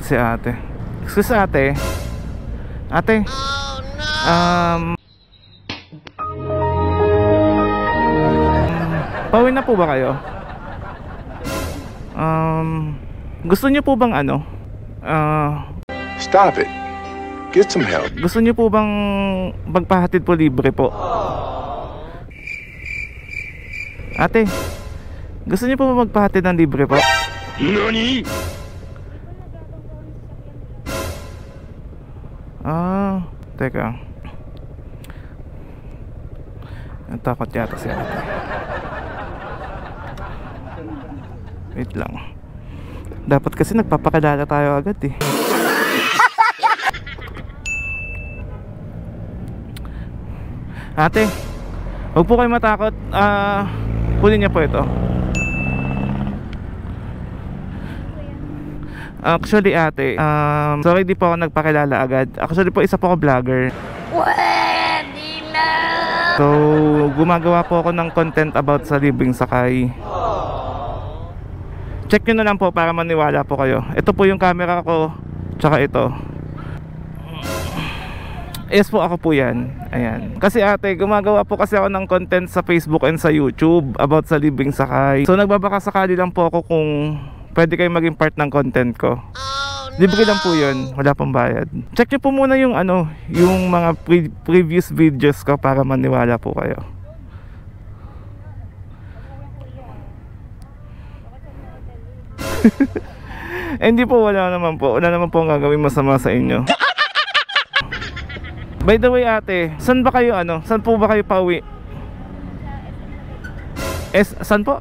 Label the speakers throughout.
Speaker 1: Ito si ate. Excuse ate. Ate. Pauwi na po ba kayo? Gusto niyo po bang ano?
Speaker 2: Stop it. Get some help.
Speaker 1: Gusto niyo po bang magpahatid po libre po? Ate, gusto niyo po ba magpahatid ng libre po?
Speaker 2: Nani?
Speaker 1: Teka. Natakot yata si ate. Wait lang. Dapat kasi nagpapakilala tayo agad eh. Ate, huwag po kayo matakot. Kunin niya po ito. Actually ate, sorry di po ako nagpakilala agad. Actually po isa po ako vlogger.
Speaker 3: Pwede na!
Speaker 1: So gumagawa po ako ng content about sa libreng sakay. Check nyo na lang po para maniwala po kayo. Ito po yung camera ko. Tsaka ito. Yes po, ako po yan. Ayan. Kasi ate, gumagawa po kasi ako ng content sa Facebook and sa YouTube about sa libreng sakay. So nagbabaka sakali lang po ako kung pwede kayo maging part ng content ko. Libre lang po yun, wala pang bayad. Check nyo po muna yung ano, yung mga previous videos ko para maniwala po kayo. Hindi po, wala naman po ang gagawin masama sa inyo. By the way ate, saan ba kayo ano? Saan po ba kayo pauwi? Saan po?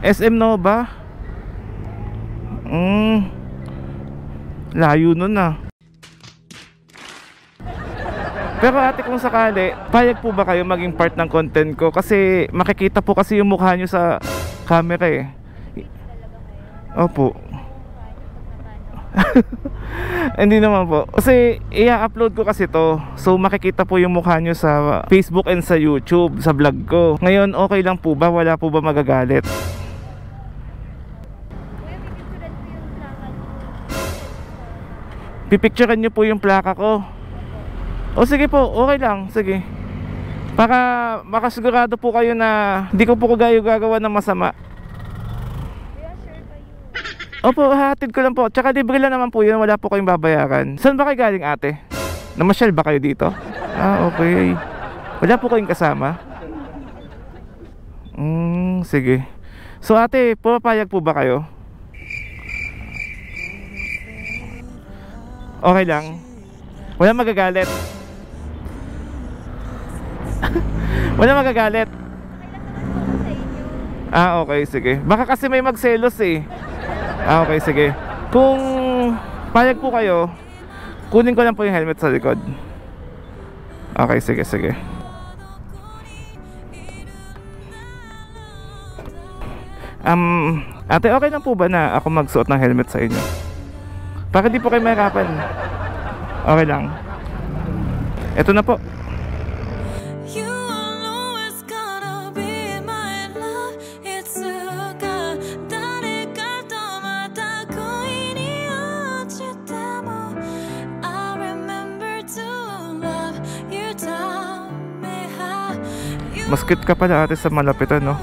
Speaker 1: SM Nova? Layo nun ah. Pero ate, kung sakali, payag po ba kayo maging part ng content ko? Kasi makikita po kasi yung mukha nyo sa camera eh. Opo. Hindi naman po. Kasi i-upload ko kasi to. So makikita po yung mukha nyo sa Facebook and sa YouTube, sa vlog ko. Ngayon, okay lang po ba? Wala po ba magagalit? Pipicturean nyo po yung plaka ko. O sige po, okay lang. Sige. Para makasigurado po kayo na hindi ko po gagawa ng masama. Opo, hatid ko lang po. Tsaka libre lang naman po yun. Wala po kayong babayaran. Saan ba kayo galing ate? Namasyal ba kayo dito? Okay. Wala po kayong kasama? Sige. So ate, pumapayag po ba kayo? Okay lang. Wala magagalit. Wala magagalit. Okay, sige. Baka kasi may magselos eh. Okay, sige. Kung payag po kayo, kunin ko lang po yung helmet sa likod. Okay, sige, sige. Ate, okay lang po ba na ako magsuot ng helmet sa inyo? Para di po kayo mahirapan. Okay lang. Ito na po. Mas cute ka pala ate sa malapitan, no?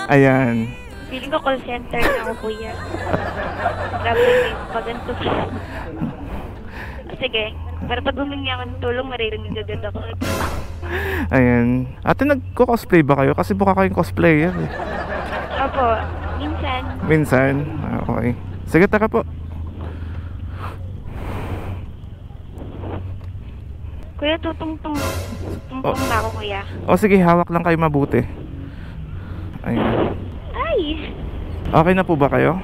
Speaker 1: Ayan.
Speaker 3: Feeling ko call center na ako, kuya. Grabe yung paganto. Sige. Pero pag humingi ako ng tulong, maririnig agad ako.
Speaker 1: Ayan. Ate, nagko-cosplay ba kayo? Kasi baka kayong cosplayer eh.
Speaker 3: Opo. Minsan.
Speaker 1: Minsan? Okay. Sige, taka po.
Speaker 3: Kuya, tutungtong na ako, kuya.
Speaker 1: O sige, hawak lang kayo mabuti. Ayan.
Speaker 3: Ay!
Speaker 1: Okay na po ba kayo?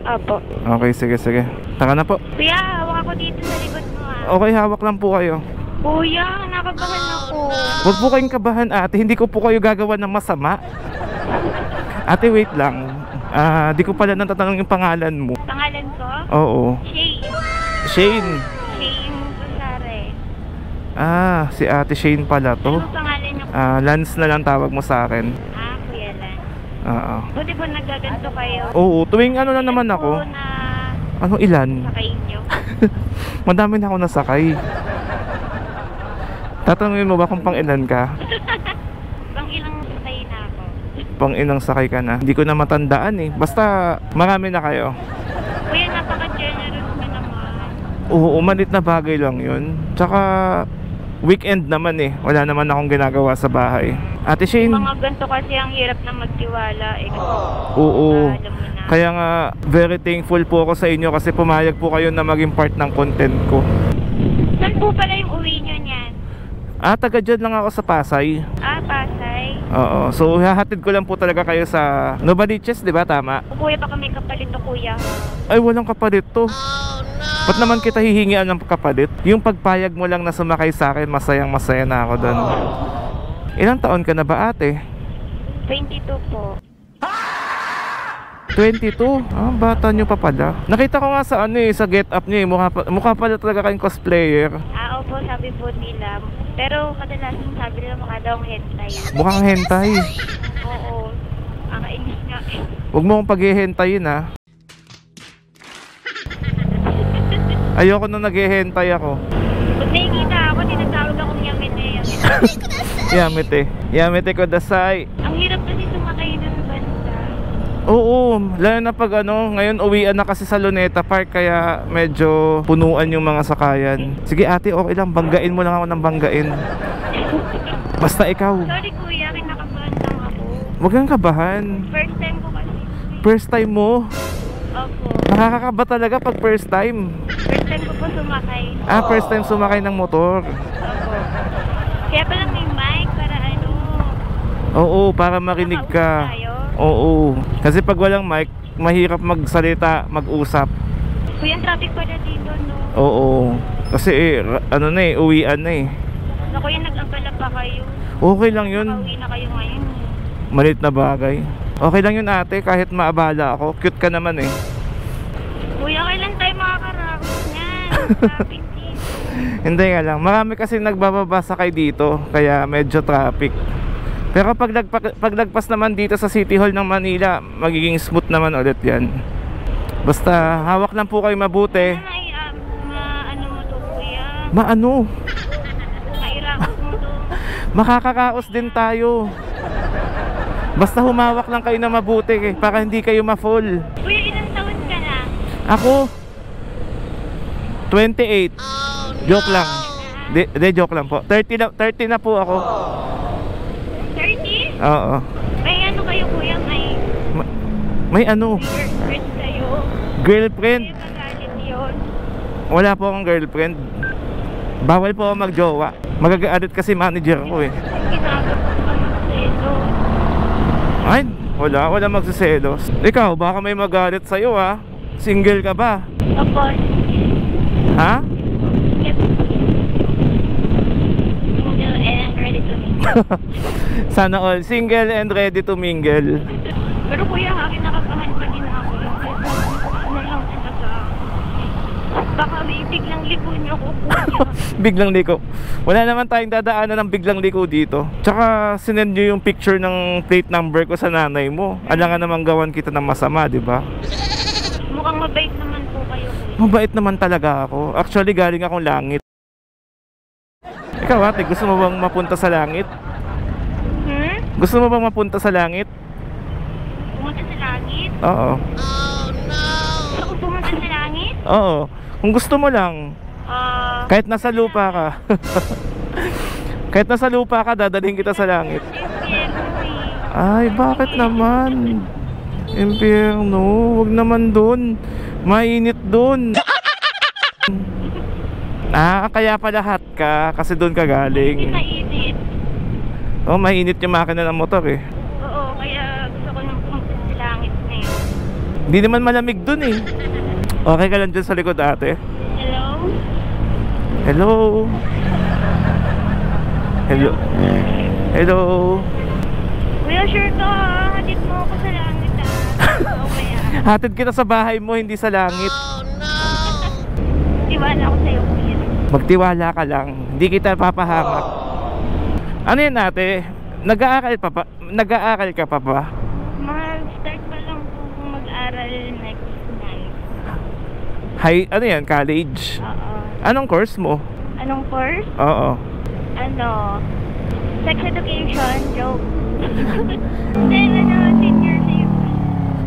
Speaker 3: Opo.
Speaker 1: Okay, sige, sige. Taka na po.
Speaker 3: Kuya, hawak ako dito sa likod mo ah.
Speaker 1: Okay, hawak lang po kayo.
Speaker 3: Kuya, nakabahan ako.
Speaker 1: Huwag po kayong kabahan ate, hindi ko po kayo gagawa ng masama. Ate, wait lang. Di ko pala natatanong yung pangalan mo.
Speaker 3: Pangalan ko?
Speaker 1: Oo.
Speaker 3: Shane.
Speaker 1: Shane.
Speaker 3: Shane Rosare.
Speaker 1: Si Ate Shane pala to.
Speaker 3: Ano pangalan niyo?
Speaker 1: Lance na lang tawag mo sa akin.
Speaker 3: Kuya Lan.
Speaker 1: Oo.
Speaker 3: Buti po nagaganto kayo.
Speaker 1: Oo, tuwing ano lang naman ako.
Speaker 3: Po na
Speaker 1: Ano, ilan?
Speaker 3: sakay niyo.
Speaker 1: Madami na ako nasakay. Tatanungin mo ba kung pang ilan ka?
Speaker 3: Pang ilang sakay na ako.
Speaker 1: Pang ilang sakay ka na? Hindi ko na matandaan eh. Basta marami na kayo.
Speaker 3: Kuya, napaka-generous mo naman.
Speaker 1: Oo, umanit na bagay lang yun. Tsaka weekend naman eh. Wala naman akong ginagawa sa bahay. Ate Shane.
Speaker 3: Mga ganito kasi ang hirap na magtiwala.
Speaker 1: Oo.
Speaker 3: Alam mo na.
Speaker 1: Kaya nga very thankful po ako sa inyo kasi pumayag po kayo na maging part ng content ko.
Speaker 3: Saan po pala yung uwi nyo niyan?
Speaker 1: Taga dyan lang ako sa Pasay.
Speaker 3: Pasay.
Speaker 1: Oo. So hahatid ko lang po talaga kayo sa Novaliches, di ba? Tama?
Speaker 3: Kuya, baka may kapalit na kuya.
Speaker 1: Ay, walang kapalit to. Ba't naman kita hihingian ng kapalit? Yung pagpayag mo lang na sumakay sa akin, masayang masaya na ako doon. Ilang taon ka na ba, ate?
Speaker 3: 22 po.
Speaker 1: 22? Bata nyo pa pala. Nakita ko nga sa sa get up nyo eh. Mukha pala talaga kayong cosplayer.
Speaker 3: Opo, sabi po nila. Pero kadalasan sabi nila mukha daw ang hentai.
Speaker 1: Mukhang hentai.
Speaker 3: Oo. Kainis nga.
Speaker 1: Huwag mo akong paghihentayin ha. Ayoko nung naghihentay ako.
Speaker 3: Pag nakikita ako, tinatawag akong yamete.
Speaker 1: Yamete. Yamete ko dasay.
Speaker 3: Ang hirap kasi sumakay ng banda.
Speaker 1: Oo, lalo na pag ngayon uwian na kasi sa Luneta Park kaya medyo punuan yung mga sakayan. Sige ate, okay lang, banggain mo lang ako ng banggain. Basta ikaw.
Speaker 3: Sorry kuya, kinakabahan lang ako.
Speaker 1: Huwag kang kabahan.
Speaker 3: First time ko kasi.
Speaker 1: First time mo?
Speaker 3: Opo.
Speaker 1: Nakakakaba talaga pag first time.
Speaker 3: First time ko po sumakay.
Speaker 1: First time sumakay ng motor.
Speaker 3: Opo. Kaya pala may mic para
Speaker 1: Oo, para marinig ka.
Speaker 3: makausap tayo.
Speaker 1: Oo. Kasi pag walang mic, mahirap magsalita, mag-usap.
Speaker 3: Kuya, ang traffic pala dito, no?
Speaker 1: Oo. Kasi uwian na eh.
Speaker 3: Naku, yan, nag-ampala pa kayo.
Speaker 1: Okay lang yun.
Speaker 3: Nakauwi na kayo ngayon.
Speaker 1: Malit na bagay. Okay lang yun ate, kahit maabala ako. Cute ka naman eh.
Speaker 3: Kuya, kailan tayo makakaraos niyan? Traffic dito.
Speaker 1: Hindi nga lang. Marami kasi nagbababa sakay dito. Kaya medyo traffic. Pero pag lagpas naman dito sa City Hall ng Manila, magiging smooth naman ulit yan. Basta hawak lang po kayo mabuti.
Speaker 3: Ano mo to, kuya?
Speaker 1: Maano?
Speaker 3: Mairaos mo to.
Speaker 1: Makakakaos din tayo. Basta humawak lang kayo na mabuti para hindi kayo ma-fall.
Speaker 3: Kuya, ilang taon ka na?
Speaker 1: Ako 28. Joke lang. Joke lang po. 30 na po ako.
Speaker 3: 30?
Speaker 1: Oo.
Speaker 3: May ano kayo, kuya?
Speaker 1: May ano?
Speaker 3: Girlfriend kayo?
Speaker 1: Girlfriend?
Speaker 3: Kuya, magalit yun.
Speaker 1: Wala po akong girlfriend. Bawal po ako magjowa. Magagaalit kasi manager ko eh.
Speaker 3: Ginagawa ka magselo.
Speaker 1: Ay, wala magsiselos. Ikaw, baka may magalit sa'yo ha. Single ka ba?
Speaker 3: Opo.
Speaker 1: Ha?
Speaker 3: Yep. Single and ready to mingle.
Speaker 1: Sana all single and ready to mingle.
Speaker 3: Pero kuya, kinakabahan pa din ako. Ano lang talaga. Baka may biglang liko niyo ko, kuya.
Speaker 1: Biglang liko. Wala naman tayong dadaanan ng biglang liko dito. Tsaka sinend nyo yung picture ng plate number ko sa nanay mo. Alangan naman gawan kita ng masama, di ba?
Speaker 3: Mukhang mabait naman po kayo, kuya.
Speaker 1: Mabait naman talaga ako. Actually, galing akong langit. Ikaw ate, gusto mo bang mapunta sa langit? Gusto mo bang mapunta sa langit?
Speaker 3: Pumunta sa langit?
Speaker 1: Oo.
Speaker 3: Gusto ko pumunta sa langit?
Speaker 1: Oo. Kung gusto mo lang. Kahit nasa lupa ka. Kahit nasa lupa ka, dadalhin kita sa langit. Ay, bakit naman? Impyerno, wag naman dun. Mainit dun. Kaya pala hot ka kasi dun ka
Speaker 3: Hindi
Speaker 1: galing.
Speaker 3: mainit.
Speaker 1: Oh, mainit yung makina ng motor eh.
Speaker 3: Oo, kaya gusto ko nang pumunta sa langit ngayon.
Speaker 1: Hindi naman malamig dun eh. Okay ka lang dyan sa likod ate?
Speaker 3: Hello?
Speaker 1: Hello? Hello? Hello?
Speaker 3: Kuya, sure ka ha? Hatid mo ako sa langit ha? Okay ha?
Speaker 1: Hatid kita sa bahay mo, hindi sa langit.
Speaker 3: Tiwala ako sa'yo, kuya.
Speaker 1: Magtiwala ka lang. Hindi kita papahamak. Ano yan ate? Nag-aaral ka pa ba?
Speaker 3: Mag-start pa lang po mag-aral next month.
Speaker 1: Ano yan? College?
Speaker 3: Oo.
Speaker 1: Anong course mo?
Speaker 3: Anong course?
Speaker 1: Oo.
Speaker 3: Sex education, joke. Then, senior year.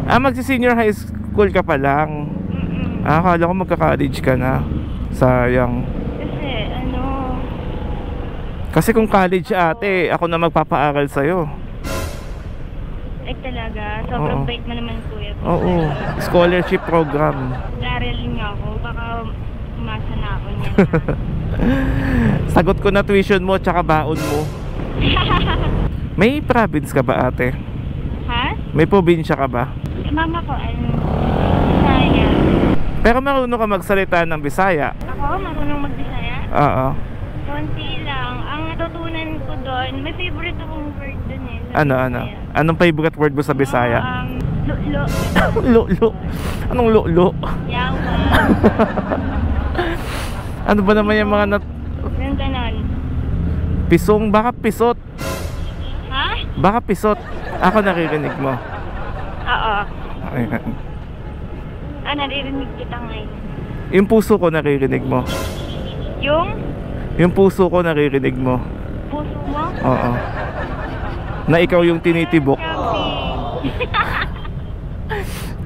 Speaker 1: Magsi-senior high school ka pa lang. Akala ko magka-college ka na. Sayang. Kasi kung college ate, ako na magpapaaral sa'yo.
Speaker 3: Talaga? Sobrang bait mo naman kuya.
Speaker 1: Oo. Scholarship program.
Speaker 3: Nag-aaral nga ako, baka umasa na ako niyan.
Speaker 1: Sagot ko na tuition mo tsaka baon mo. May province ka ba ate?
Speaker 3: Ha?
Speaker 1: May probinsya ka ba?
Speaker 3: Mama ko, Bisaya.
Speaker 1: Pero marunong ka magsalita ng Bisaya?
Speaker 3: Ako, marunong mag-Bisaya?
Speaker 1: Oo.
Speaker 3: Konti lang. Ang natutunan ko doon, may favorite akong word doon eh.
Speaker 1: Ano? Anong favorite word mo sa Bisaya?
Speaker 3: Lo-lo.
Speaker 1: Lo-lo. Anong lo-lo?
Speaker 3: Yawa.
Speaker 1: Ano ba naman yung mga
Speaker 3: Yung ganon.
Speaker 1: pisong? Baka pisot.
Speaker 3: Ha?
Speaker 1: Baka pisot. Ako naririnig mo.
Speaker 3: Oo.
Speaker 1: Ayan.
Speaker 3: Naririnig kita ngayon.
Speaker 1: Yung puso ko naririnig mo.
Speaker 3: Yung
Speaker 1: puso ko naririnig mo.
Speaker 3: puso mo?
Speaker 1: Oo. Na ikaw yung tinitibok.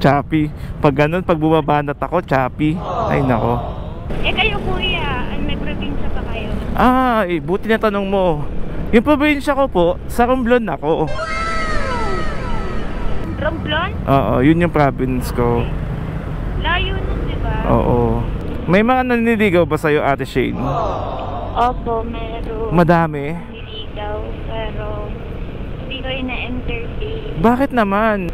Speaker 1: Chappy. Pag ganun, pag bumabanat ako, chappy. Ay nako.
Speaker 3: Kayo kuya, may probinsya pa kayo?
Speaker 1: Buti na tanong mo. Yung probinsya ko po, sa Romblon ako.
Speaker 3: Romblon?
Speaker 1: Oo, yun yung province ko.
Speaker 3: Layo nun, diba?
Speaker 1: Oo. May mga naniligaw ba sa'yo, Ate Shane?
Speaker 3: Opo, meron.
Speaker 1: Madami?
Speaker 3: Niligaw, pero hindi ko ina-entertain.
Speaker 1: Bakit naman?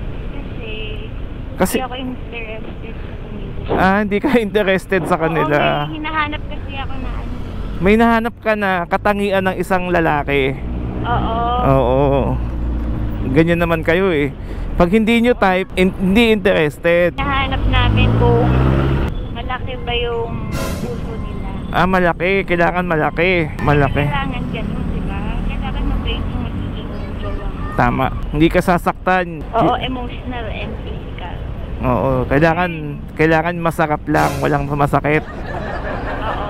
Speaker 3: Kasi hindi ako interested sa kanila.
Speaker 1: Hindi ka interested sa kanila.
Speaker 3: Oo, may hinahanap kasi ako na ano.
Speaker 1: May nahanap ka na katangian ng isang lalaki.
Speaker 3: Oo.
Speaker 1: Oo. Ganyan naman kayo eh. Pag hindi nyo type, hindi interested.
Speaker 3: Hinahanap namin kung malaki ba yung puso nila.
Speaker 1: Malaki. Kailangan malaki. Malaki.
Speaker 3: Kailangan ganun, diba? Kailangan mabait yung magiging jowa.
Speaker 1: Tama. Hindi ka sasaktan.
Speaker 3: Oo, emotional and physical.
Speaker 1: Oo. Kailangan masarap lang. Walang masakit.
Speaker 3: Oo.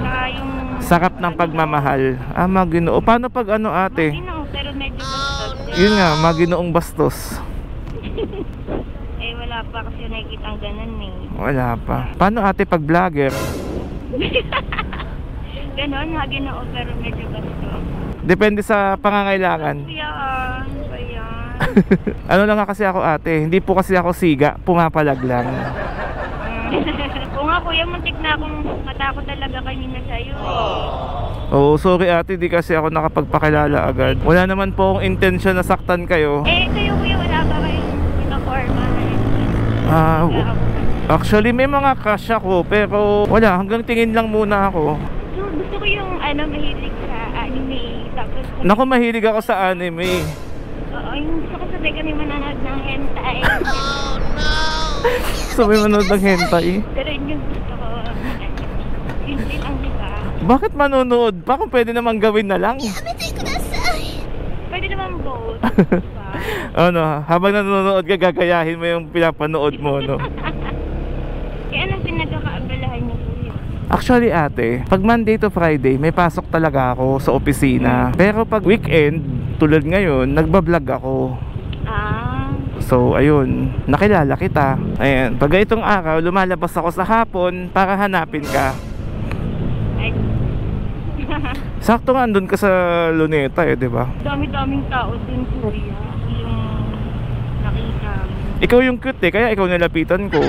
Speaker 3: Saka yung...
Speaker 1: Sarap ng pagmamahal. Maginoo. Paano pag ano ate?
Speaker 3: Maginoo, pero medyo bastos.
Speaker 1: Yun nga, maginoong bastos.
Speaker 3: Wala pa kasi nakikita ang ganun eh.
Speaker 1: Wala pa. Paano ate pag vlogger?
Speaker 3: Ganon, maginoo, pero medyo bastos.
Speaker 1: Depende sa pangangailangan.
Speaker 3: Yan, ba yan?
Speaker 1: Ano lang nga kasi ako ate, hindi po kasi ako siga, pumapalag lang.
Speaker 3: Kung nga kuya, muntik na akong matakot talaga kanina sa'yo eh.
Speaker 1: Oo, sorry ate, di kasi ako nakapagpakilala agad. Wala naman po akong intensyon na saktan kayo.
Speaker 3: Kayo kuya, wala ba kayong pinaporma?
Speaker 1: Actually may mga crush ako, pero wala, hanggang tingin lang muna ako.
Speaker 3: So, gusto ko yung mahilig sa anime. Tapos,
Speaker 1: Naku, mahilig ako sa anime.
Speaker 3: oo, yung gusto ko sabay kami manonood ng hentai.
Speaker 1: So may manood ng hentai.
Speaker 3: Pero yun yung gusto ko. Yun din ang diba?
Speaker 1: Bakit manonood pa kung pwede naman gawin na lang?
Speaker 3: Pwede naman both. Diba?
Speaker 1: Ano, habang nanonood ka, gagayahin mo yung pinapanood mo, no?
Speaker 3: Kaya anong pinagkakaabalahan niyo kuya?
Speaker 1: Actually ate, pag Monday to Friday, may pasok talaga ako sa opisina. Pero pag weekend, tulad ngayon, nagbablog ako. So ayun, nakilala kita. Ayan, pag itong araw, lumalabas ako sa hapon para hanapin ka.
Speaker 3: Ay.
Speaker 1: Sakto nga andun ka sa Luneta di ba?
Speaker 3: Dami-daming tao dun kuya. Yung nakita mo.
Speaker 1: Ikaw yung cute kaya ikaw nilapitan ko.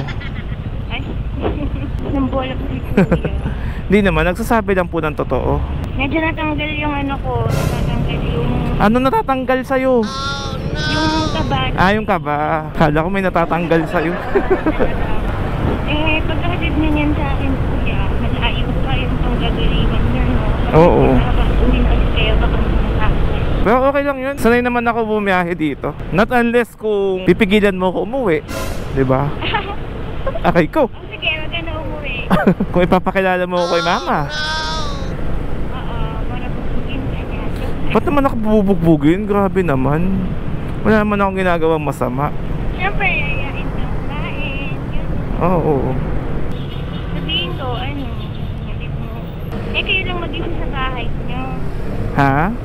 Speaker 3: Ay, nambola ko si kuya.
Speaker 1: Hindi naman, nagsasabi lang po ng totoo.
Speaker 3: Medyo natanggal yung ano ko, natanggal yung...
Speaker 1: Ano natatanggal sa'yo?
Speaker 3: Yung taba.
Speaker 1: Yung kaba. Kala ko may natatanggal sa'yo.
Speaker 3: Pagkakatid niya niyan sa akin kuya, malayo pa yung panggagalingan niya, no?
Speaker 1: Oo.
Speaker 3: Umin kasi kayo baka masakit.
Speaker 1: Pero okay lang yun. Sanay naman ako bumiyahe dito. Not unless kung pipigilan mo ako umuwi. Diba? Akay ko.
Speaker 3: Sige, wag ka na umuwi.
Speaker 1: Kung ipapakilala mo ako kay mama.
Speaker 3: Oo,
Speaker 1: Ba't naman ako bubugbugin? Grabe naman. Wala naman akong ginagawang masama.
Speaker 3: Siyempre, yayain ka kumain. Yun.
Speaker 1: Oo.
Speaker 3: Sabihin ko, ano, hindi mo. Kayo lang mag-isa sa bahay nyo.
Speaker 1: Ha?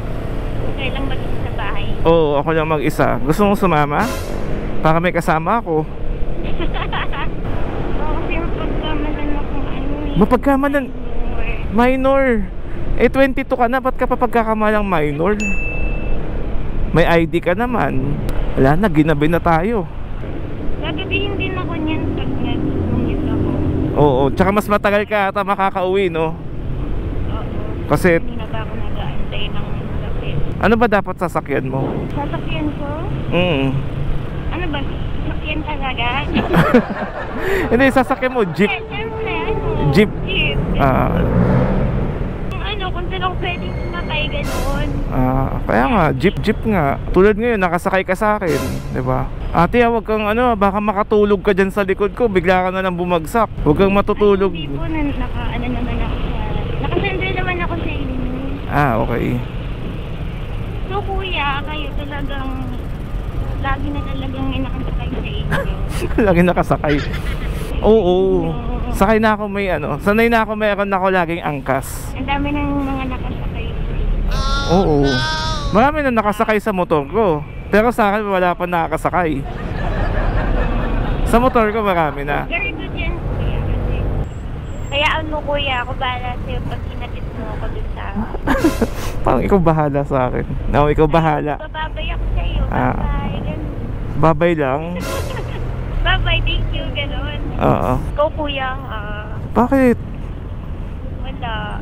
Speaker 3: Kayo lang mag-isa sa bahay.
Speaker 1: Oo, ako lang mag-isa. Gusto mong sumama? Para may kasama ako.
Speaker 3: Oo, kasi mapagkamalan akong ano eh.
Speaker 1: Mapagkamalan? Minor. Eh 22 ka na, ba't ka pa pagkakamalang minor? May ID ka naman. Wala na, ginabi na tayo.
Speaker 3: Gagabihin din ako niyan pag nag-sungit ako.
Speaker 1: Oo, tsaka mas matagal ka ata makakauwi, no?
Speaker 3: Oo.
Speaker 1: Kasi,
Speaker 3: Hindi na ba ako nag-aantay ng sakit?
Speaker 1: ano ba dapat sasakyan mo?
Speaker 3: Sasakyan ko? Ano ba? Sasakyan talaga?
Speaker 1: Hindi, sasakyan mo, jeep.
Speaker 3: Siyempre, ano?
Speaker 1: Jeep.
Speaker 3: Jeep. Kung saan ako pwedeng sumakay, gano'n.
Speaker 1: Kaya nga, jeep nga. Tulad ngayon, nakasakay ka sa akin, di ba? Ate, huwag kang ano, baka makatulog ka dyan sa likod ko, bigla ka na lang bumagsak. Huwag kang matutulog.
Speaker 3: Ay, hindi po, naka-ano naman ako sa... Nakasender naman ako sa inyo.
Speaker 1: Okay.
Speaker 3: So, kuya, kayo talagang... Lagi na talagang inakasakay sa inyo.
Speaker 1: Lagi nakasakay. Oo. Sakay na ako may ano. Sanay na ako meron ako laging angkas.
Speaker 3: Ang dami ng mga nakasakay.
Speaker 1: Oo. Marami na nakasakay sa motor ko. Pero sa akin wala pa nakakasakay. Sa motor ko marami na.
Speaker 3: Very good yan, kuya. Kasi... Kaya ano, kuya, ako bahala sa'yo pag inatid mo ako dun sa...
Speaker 1: Parang ikaw bahala sa akin. No, ikaw bahala.
Speaker 3: Bababay ako sa'yo. Bye-bye. Ganun.
Speaker 1: Babay lang.
Speaker 3: Bye-bye, thank you, gano'n.
Speaker 1: Oo.
Speaker 3: Ikaw, kuya,
Speaker 1: Bakit?
Speaker 3: wala.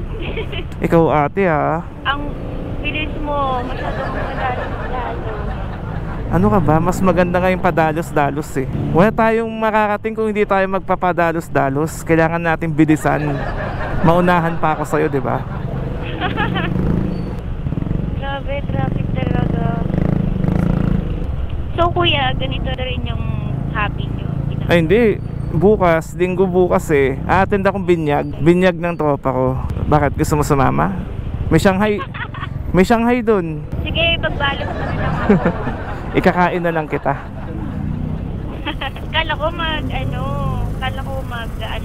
Speaker 1: Ikaw ate ha.
Speaker 3: Ang bilis mo, masyadong madalos-lalo.
Speaker 1: Ano ka ba? Mas maganda nga yung padalos-dalos eh. Wala tayong makakating kung hindi tayo magpapadalos-dalos. Kailangan natin bilisan. Maunahan pa ako sa'yo, di ba?
Speaker 3: Grabe, traffic talaga. So, kuya, ganito na rin yung hobby nyo?
Speaker 1: Ay hindi. Bukas, linggo bukas eh. Attend akong binyag. Binyag ng tropa ko. Bakit? Gusto mo sumama? May Shanghai. May Shanghai dun.
Speaker 3: Sige, pagbalot mo na lang ako.
Speaker 1: Ikakain na lang kita.
Speaker 3: Kala ko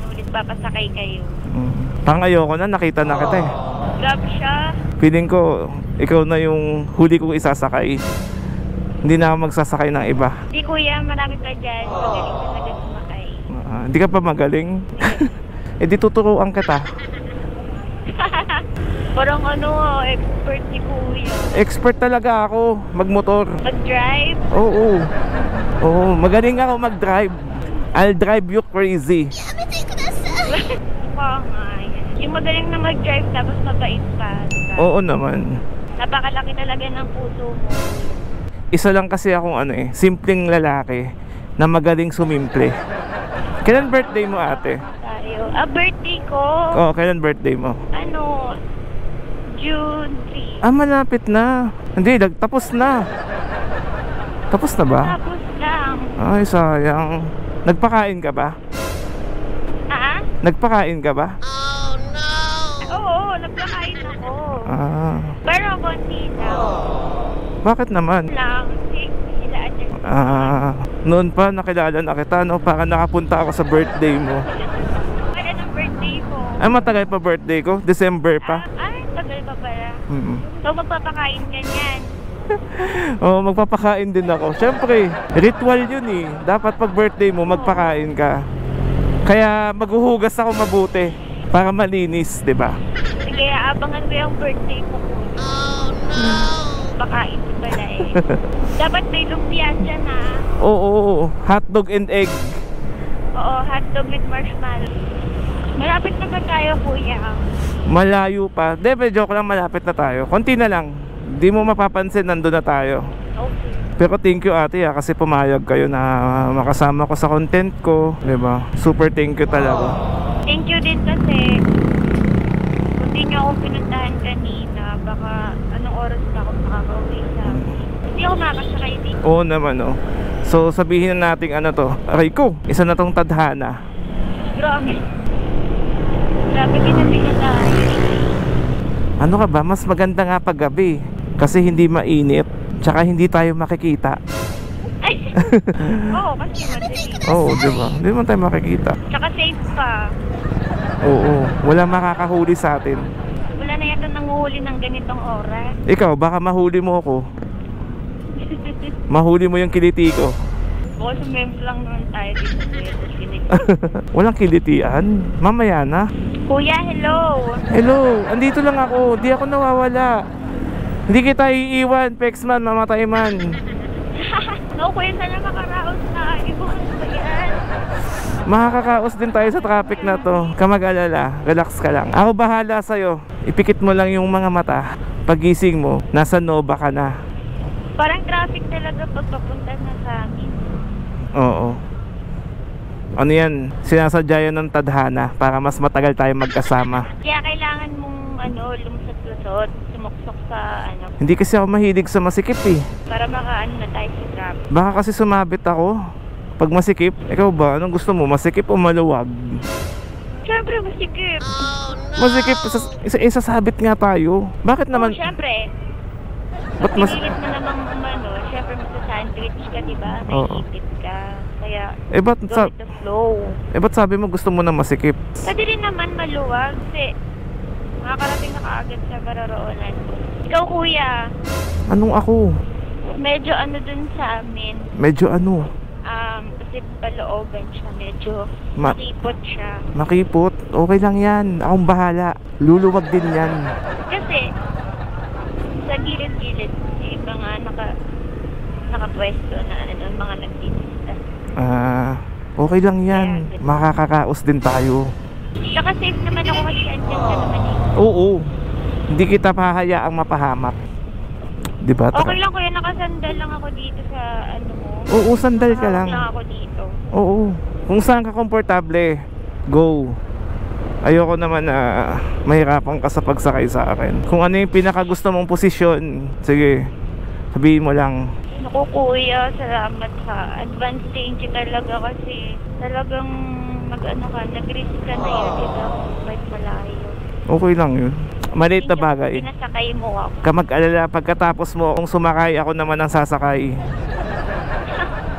Speaker 3: ulit papasakay kayo.
Speaker 1: Pang ayoko na, nakita na kita eh.
Speaker 3: Grabe siya.
Speaker 1: Feeling ko, ikaw na yung huli kong isasakay. Hindi na ako magsasakay ng iba.
Speaker 3: Di kuya, marami pa dyan. Magaling talaga sumakay.
Speaker 1: Hindi ka pa magaling? Eh di tuturuan kita.
Speaker 3: Parang expert si kuya.
Speaker 1: Expert talaga ako magmotor.
Speaker 3: Mag-drive?
Speaker 1: Oo. Oo, magaling ako mag-drive. I'll drive you crazy.
Speaker 3: Mukha nga yan. Yung magaling na mag-drive tapos mabait pa. Diba?
Speaker 1: Oo naman.
Speaker 3: Napakalaki talaga ng puso mo.
Speaker 1: Isa lang kasi akong simpleng lalaki na magaling sumimple. Kailan birthday mo ate?
Speaker 3: Tayo. Birthday ko?
Speaker 1: Oo, kailan birthday mo?
Speaker 3: June 3.
Speaker 1: Malapit na. Hindi, tapos na. Tapos na ba?
Speaker 3: Tapos lang.
Speaker 1: Ay, sayang. Nagpakain ka ba? Nagpakain ka ba?
Speaker 3: Oo, nagpakain ako. Pero konti lang.
Speaker 1: Bakit naman?
Speaker 3: Lang. Sila
Speaker 1: Noon pa nakilala na kita, no? Para nakapunta ako sa birthday mo.
Speaker 3: Kaya ng birthday ko.
Speaker 1: Matagal pa birthday ko? December pa?
Speaker 3: Tagal pa pala. So magpapakain ka niyan.
Speaker 1: Oo, magpapakain din ako. Siyempre, ritual yun eh. Dapat pag birthday mo, magpakain ka. Kaya maghuhugas ako mabuti para malinis, di ba?
Speaker 3: Sige, abangan ko yung birthday mo. Pakain ko pala eh. Dapat may lumpia dyan
Speaker 1: Oo, hotdog and egg.
Speaker 3: Oo, hotdog with marshmallow. Malapit na ba tayo, kuya?
Speaker 1: Malayo pa. Joke lang, malapit na tayo. Konti na lang. Di mo mapapansin, nandun na tayo.
Speaker 3: Okay.
Speaker 1: Pero thank you ate kasi pumayag kayo na makasama ko sa content ko, 'di ba? Super thank you talaga.
Speaker 3: Thank you din kasi kung di niyo ako pinuntahan kanina, baka anong oras pa ako makakauwi sa hindi ako makakasakay dito.
Speaker 1: Oo naman So sabihin na natin aray ko, isa na tong tadhana.
Speaker 3: Grabe. Grabe, ginabi na tayo.
Speaker 1: Ano ka ba? Mas maganda nga pag gabi. Kasi hindi mainit, tsaka hindi tayo makikita.
Speaker 3: Ay! Oo, kasi madilim.
Speaker 1: Oo, di ba? Hindi naman tayo makikita.
Speaker 3: Tsaka safe pa.
Speaker 1: Oo, wala makakahuli sa atin.
Speaker 3: Wala na yata nanguhuli ng ganitong oras.
Speaker 1: Ikaw, baka mahuli mo ako. Mahuli mo yung kiliti ko.
Speaker 3: Baka sumempo lang naman tayo dito sa
Speaker 1: Walang kilitian. Mamaya na.
Speaker 3: Kuya, hello!
Speaker 1: Hello, andito lang ako. Di ako nawawala. Hindi kita iiwan, Pexman, mamatay man.
Speaker 3: No, kuya, sana makaraos na. Ibukan ba yan?
Speaker 1: Makakakaos din tayo sa traffic na to. Kamag-alala, relax ka lang. Ako bahala sa'yo. Ipikit mo lang yung mga mata. Pagising mo, nasa Nova ka na.
Speaker 3: Parang traffic talaga pag papunta na sa amin.
Speaker 1: Oo. Ano yan? Sinasadya yan ng tadhana para mas matagal tayo magkasama.
Speaker 3: Kaya kailangan mong lumusot-lusot, sumuksok sa
Speaker 1: Hindi kasi ako mahilig sa masikip eh.
Speaker 3: para makaano na tayo sa traffic.
Speaker 1: Baka kasi sumabit ako pag masikip. Ikaw ba? Anong gusto mo? Masikip o maluwag?
Speaker 3: Siyempre, masikip.
Speaker 1: Masikip, isasabit nga tayo. Bakit naman?
Speaker 3: Siyempre.
Speaker 1: Ba't mas...
Speaker 3: Pinilit mo namang siyempre masasandwich ka, diba?
Speaker 1: Oo.
Speaker 3: Naisipit ka. Kaya,
Speaker 1: ba't
Speaker 3: go with the flow.
Speaker 1: ba't sabi mo gusto mo na masikip?
Speaker 3: Kasi din naman maluwag, kasi makakarating na kaagad sa pararoonan. Ikaw, kuya,
Speaker 1: Anong ako?
Speaker 3: medyo dun sa amin,
Speaker 1: Medyo ano?
Speaker 3: kasi palooban siya, medyo
Speaker 1: Ma-
Speaker 3: makipot siya.
Speaker 1: Makipot? Okay lang yan. Akong bahala. Luluwag din yan.
Speaker 3: Kasi, sa gilid-gilid, yung mga nakapwesto na mga nagtitinda.
Speaker 1: Okay lang yan. Makakakaos din tayo.
Speaker 3: Saka safe naman ako kasi andyan ka naman eh.
Speaker 1: Oo. Hindi kita pahayaang mapahamak. Diba?
Speaker 3: Okay lang kuya, nakasandal lang ako dito sa mo.
Speaker 1: Oo, sandal ka lang.
Speaker 3: Lang ako dito.
Speaker 1: Oo. Kung saan ka komportable, go. Ayoko naman na mahirapan ka sa pagsakay sa akin. Kung ano yung pinakagusto mong posisyon, sige, sabihin mo lang.
Speaker 3: Naku kuya, salamat ha. Advance thank you talaga kasi talagang nag-risk ka na yun, diba? Kahit malayo.
Speaker 1: Okay lang yun. Maliit na bagay.
Speaker 3: Pinasakay mo ako.
Speaker 1: Kamag-alala, pagkatapos mo kung sumakay, ako naman ang sasakay.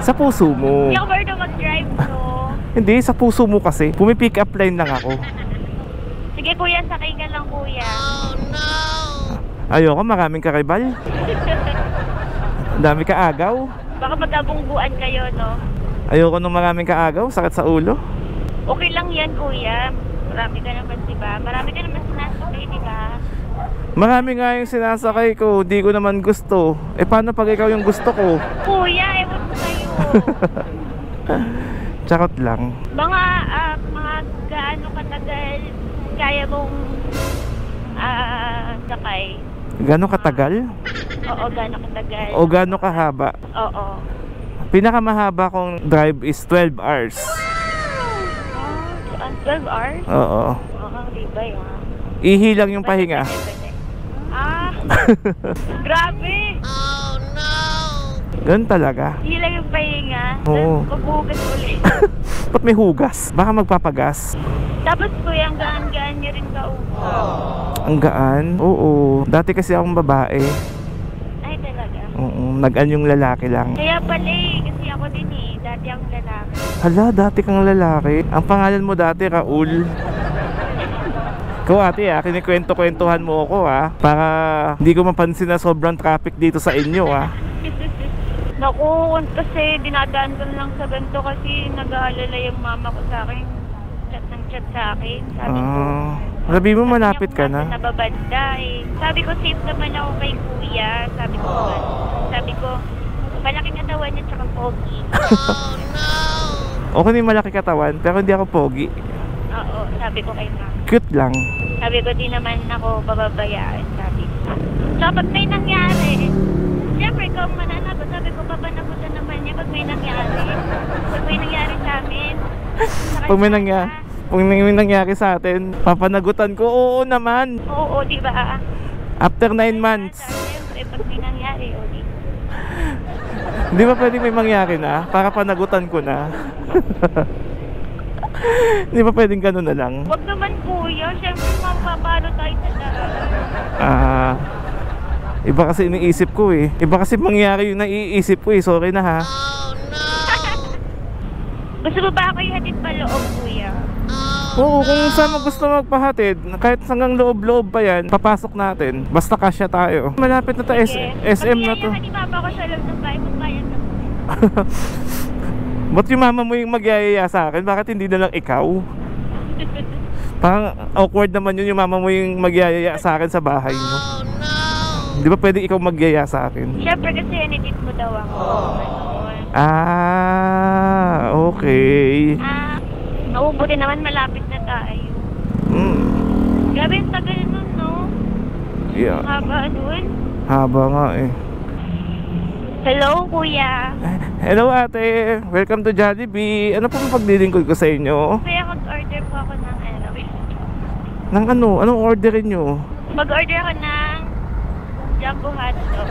Speaker 1: Sa puso mo.
Speaker 3: Hindi ako marunong mag-drive, no?
Speaker 1: Hindi, sa puso mo kasi. Pumipick up line lang ako.
Speaker 3: Sige kuya, sakay ka lang kuya. Oh no!
Speaker 1: Ayoko, maraming karibal. Dami kaagaw.
Speaker 3: Baka magkabungguan kayo, no?
Speaker 1: Ayoko nung maraming kaagaw, sakit sa ulo.
Speaker 3: Okay lang yan kuya. Marami ka naman, diba? Marami ka naman sinasakay, diba?
Speaker 1: Marami nga yung sinasakay ko, di ko naman gusto. Paano pag ikaw yung gusto ko?
Speaker 3: Kuya, ewan ko sa'yo.
Speaker 1: Charot lang.
Speaker 3: Mga gaano katagal kaya mong sakay?
Speaker 1: Gano'ng katagal?
Speaker 3: Oo, gaano katagal?
Speaker 1: O gano'ng kahaba?
Speaker 3: Oo.
Speaker 1: Pinakamahaba kong drive is 12 hours.
Speaker 3: 12 hours?
Speaker 1: Oo.
Speaker 3: Oo, diba yun?
Speaker 1: Ihi lang yung pahinga.
Speaker 3: Grabe!
Speaker 1: Ganun talaga.
Speaker 3: Hila yung pahinga.
Speaker 1: Oo.
Speaker 3: Maghugas ulit.
Speaker 1: Ba't may hugas? Baka magpapagas.
Speaker 3: Tapos kuya, ang gaan-gaan niyo rin kaupo.
Speaker 1: Ang gaan? Oo. Dati kasi akong babae.
Speaker 3: Ay, talaga?
Speaker 1: Oo. Nag-an yung lalaki lang.
Speaker 3: Kaya pala kasi ako din dati akong lalaki.
Speaker 1: Hala, dati kang lalaki. Ang pangalan mo dati, Raul. Ikaw ate kinikwento-kwentuhan mo ako para hindi ko mapansin na sobrang traffic dito sa inyo
Speaker 3: Naku, kasi dinadaan ko lang sa ganito kasi nag-aalala yung mama ko sa akin. Chat sa akin. Sabi ko,
Speaker 1: sabi mo malapit ka na.
Speaker 3: Nababanda Sabi ko safe naman ako kay kuya. Sabi ko, malaking katawan niya tsaka pogi. Oh no!
Speaker 1: Okay yung malaki katawan pero hindi ako pogi.
Speaker 3: Oo, sabi ko kay mama.
Speaker 1: Cute lang.
Speaker 3: Sabi ko, di naman ako bababayaan, sabi ko. So, pag may nangyari, siyempre, ikaw mananagot. Sabi ko, papanagutan naman niya pag may nangyari. Pag may nangyari sa amin.
Speaker 1: Pag may nangyari sa atin, papanagutan ko, oo naman.
Speaker 3: Oo, di ba?
Speaker 1: After 9 months.
Speaker 3: Siyempre, pag may nangyari, di.
Speaker 1: Di ba pwedeng may mangyari na? Para panagutan ko na. Di ba pwedeng gano'n na lang?
Speaker 3: Wag naman kuya, siyempre mapapalo tayo sa daan.
Speaker 1: Iba kasi iniisip ko eh. Iba kasi mangyari yung naiisip ko eh. Sorry na ha.
Speaker 3: Gusto mo ba ako ihatid pa loob, kuya?
Speaker 1: Oo, kung saan mo gusto magpahatid, kahit hanggang loob-loob pa yan, papasok natin. Basta kasya tayo. Malapit na to, SM na to.
Speaker 3: Pag-iyayahan ni Papa ko sa loob ng bahay, magbayad na.
Speaker 1: Ba't yung mama mo yung magyayaya sa akin? Bakit hindi na lang ikaw? Parang awkward naman yun, yung mama mo yung magyayaya sa akin sa bahay mo. Di ba pwede ikaw magyaya sa akin?
Speaker 3: Siyempre kasi inedit mo daw ako.
Speaker 1: Okay.
Speaker 3: Buti naman malapit na tayo. Grabe yung tagal nun, no?
Speaker 1: Yeah.
Speaker 3: Haba nun.
Speaker 1: Haba nga eh.
Speaker 3: Hello, kuya.
Speaker 1: Hello ate, welcome to Jollibee. Ano pong paglilingkod ko sa inyo?
Speaker 3: Kuya, mag-order po ako ng
Speaker 1: Nang ano? Anong orderin nyo?
Speaker 3: Mag-order ako ng jumbo hotdog.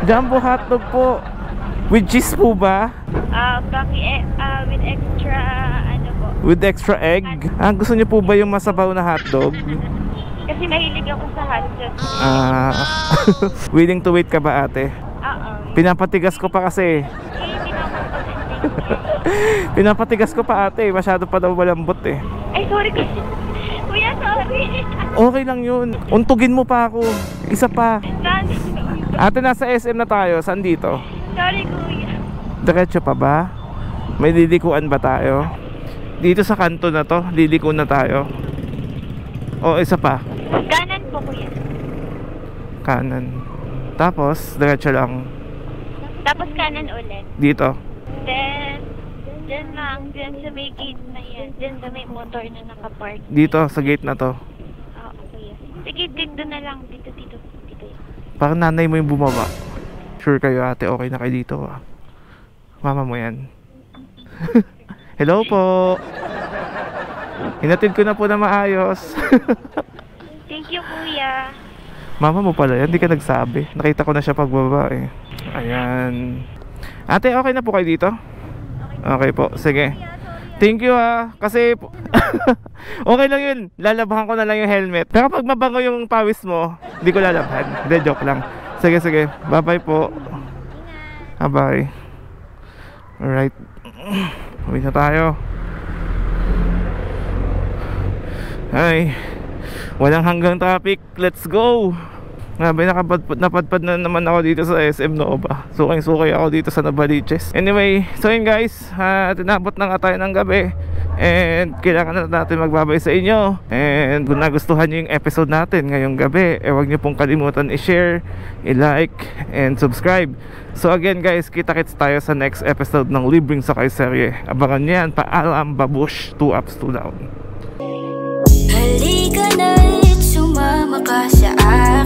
Speaker 1: Jumbo hotdog po. With cheese po ba?
Speaker 3: With extra, ano po?
Speaker 1: With extra egg? Gusto niyo po ba yung masabaw na hotdog?
Speaker 3: Kasi mahilig ako sa hotdog.
Speaker 1: Willing to wait ka ba ate?
Speaker 3: Oo.
Speaker 1: Pinapatigas ko pa kasi.
Speaker 3: Hindi na ako pag-ending.
Speaker 1: Pinapatigas ko pa ate, masyado pa daw malambot eh.
Speaker 3: Ay, sorry kuya. Kuya, sorry.
Speaker 1: Okay lang yun. Untugin mo pa ako. Isa pa. Ate, nasa SM na tayo. Saan dito?
Speaker 3: Sorry, kuya.
Speaker 1: Diretso pa ba? May lilikuan ba tayo? Dito sa kanto na to, liliko na tayo. O, isa pa.
Speaker 3: Kanan po, kuya.
Speaker 1: Kanan. Tapos, diretso lang.
Speaker 3: Tapos kanan ulit.
Speaker 1: Dito.
Speaker 3: Then, dyan lang. Dyan sa may gate na yan. Dyan sa may motor na nakapark.
Speaker 1: Dito, sa gate na to.
Speaker 3: Oo, kuya. Sige, dito na lang. Dito. Dito yan.
Speaker 1: Parang nanay mo yung bumaba. Sure kayo ate, okay na kayo dito ah. Mama mo yan. Hello po. Hinatid ko na po na maayos.
Speaker 3: Thank you, kuya.
Speaker 1: Mama mo pala yan, hindi ka nagsabi. Nakita ko na siya pagbaba eh. Ayan. Ate, okay na po kayo dito? Okay po, sige. Thank you ah. Kasi okay lang yun, lalabahan ko na lang yung helmet. Pero pag mabango yung pawis mo, hindi ko lalabahan. Hindi, joke lang. Sige, bye bye po. Bye. Alright. Uwi na tayo. Ay, walang hanggang traffic. Let's go. Grabe, napadpad na naman ako dito sa SM Nova. Sukay ako dito sa Novaliches. Anyway, so yun guys, tinabot na nga tayo ng gabi. And kailangan na natin magbabay sa inyo. And kung nagustuhan nyo yung episode natin ngayong gabi, huwag nyo pong kalimutan i-share, i-like, and subscribe. So again guys, kita-kits tayo sa next episode ng Libreng Sakay serye. Abangan nyo yan. Paalam, babush, 2 ups, 2 down.
Speaker 4: Halika na't sumama ka sa akin.